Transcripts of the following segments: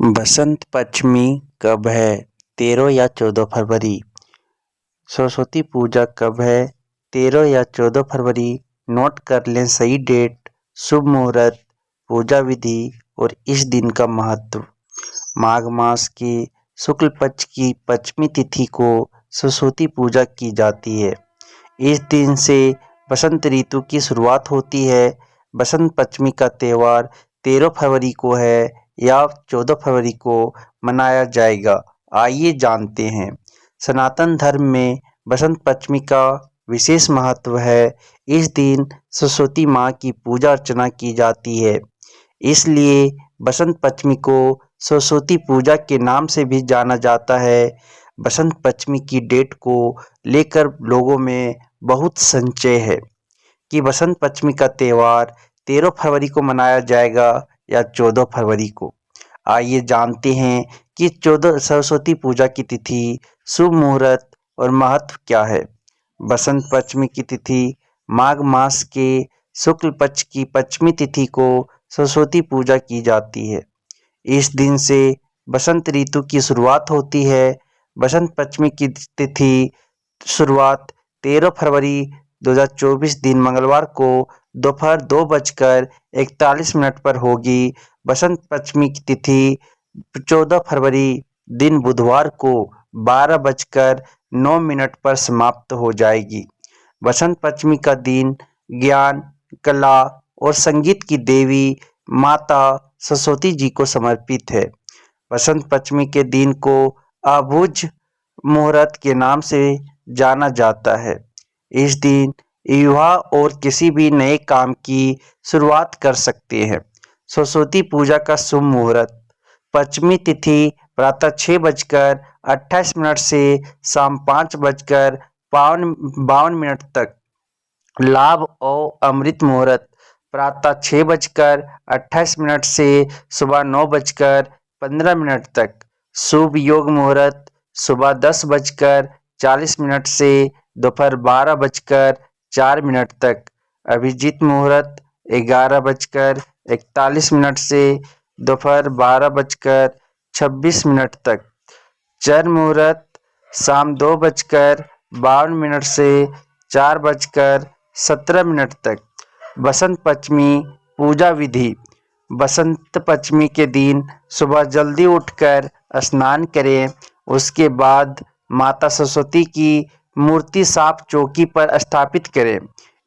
बसंत पंचमी कब है? 13 या 14 फरवरी। सरस्वती पूजा कब है? 13 या 14 फरवरी। नोट कर लें सही डेट, शुभ मुहूर्त, पूजा विधि और इस दिन का महत्व। माघ मास के शुक्ल पक्ष की पंचमी तिथि को सरस्वती पूजा की जाती है। इस दिन से बसंत ऋतु की शुरुआत होती है। बसंत पंचमी का त्यौहार 13 फरवरी को है या 14 फरवरी को मनाया जाएगा। आइए जानते हैं। सनातन धर्म में बसंत पंचमी का विशेष महत्व है। इस दिन सरस्वती माँ की पूजा अर्चना की जाती है, इसलिए बसंत पंचमी को सरस्वती पूजा के नाम से भी जाना जाता है। बसंत पंचमी की डेट को लेकर लोगों में बहुत संशय है कि बसंत पंचमी का त्यौहार 13 फरवरी को मनाया जाएगा या 14 फरवरी को। आइए जानते हैं कि 14 सरस्वती पूजा की तिथि, शुभ मुहूर्त और महत्व क्या है। बसंत पंचमी की तिथि माघ मास के शुक्ल पक्ष की पंचमी तिथि को सरस्वती पूजा की जाती है। इस दिन से बसंत ऋतु की शुरुआत होती है। बसंत पंचमी की तिथि शुरुआत 13 फरवरी 2024 दिन मंगलवार को दोपहर 2:41 पर होगी। बसंत पंचमी की तिथि 14 फरवरी दिन बुधवार को 12:09 पर समाप्त हो जाएगी। बसंत पंचमी का दिन ज्ञान, कला और संगीत की देवी माता सरस्वती जी को समर्पित है। बसंत पंचमी के दिन को अभुज मुहूर्त के नाम से जाना जाता है। इस दिन विवाह और किसी भी नए काम की शुरुआत कर सकते हैं। सरस्वती पूजा का शुभ मुहूर्त पंचमी तिथि प्रातः 6:28 से शाम 5:52 तक। लाभ और अमृत मुहूर्त प्रातः 6:28 से सुबह 9:15 तक। शुभ योग मुहूर्त सुबह 10:40 से दोपहर 12:04 तक। अभिजीत मुहूर्त 11:41 से दोपहर 12:26 तक। चर मुहूर्त शाम 2:52 से 4:17 तक। बसंत पंचमी पूजा विधि। बसंत पंचमी के दिन सुबह जल्दी उठकर स्नान करें। उसके बाद माता सरस्वती की मूर्ति साफ चौकी पर स्थापित करें।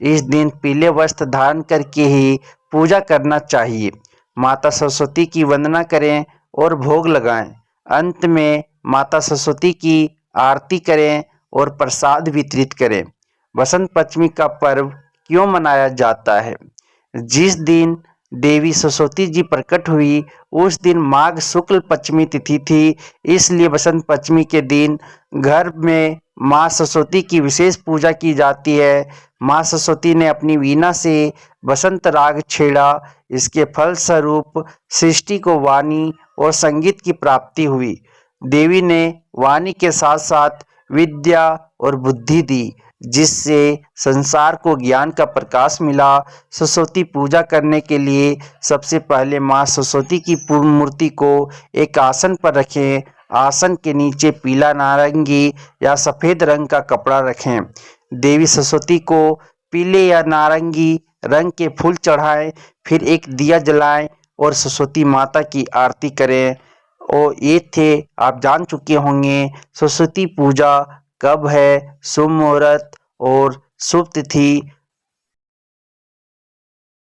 इस दिन पीले वस्त्र धारण करके ही पूजा करना चाहिए। माता सरस्वती की वंदना करें और भोग लगाएं। अंत में माता सरस्वती की आरती करें और प्रसाद वितरित करें। बसंत पंचमी का पर्व क्यों मनाया जाता है? जिस दिन देवी सरस्वती जी प्रकट हुई उस दिन माघ शुक्ल पंचमी तिथि थी, इसलिए बसंत पंचमी के दिन घर में माँ सरस्वती की विशेष पूजा की जाती है। माँ सरस्वती ने अपनी वीणा से बसंत राग छेड़ा। इसके फलस्वरूप सृष्टि को वाणी और संगीत की प्राप्ति हुई। देवी ने वाणी के साथ साथ विद्या और बुद्धि दी, जिससे संसार को ज्ञान का प्रकाश मिला। सरस्वती पूजा करने के लिए सबसे पहले माँ सरस्वती की मूर्ति को एक आसन पर रखें। आसन के नीचे पीला, नारंगी या सफ़ेद रंग का कपड़ा रखें। देवी सरस्वती को पीले या नारंगी रंग के फूल चढ़ाएं, फिर एक दिया जलाएं और सरस्वती माता की आरती करें। और ये थे, आप जान चुके होंगे सरस्वती पूजा कब है, शुभ मुहूर्त और शुभ तिथि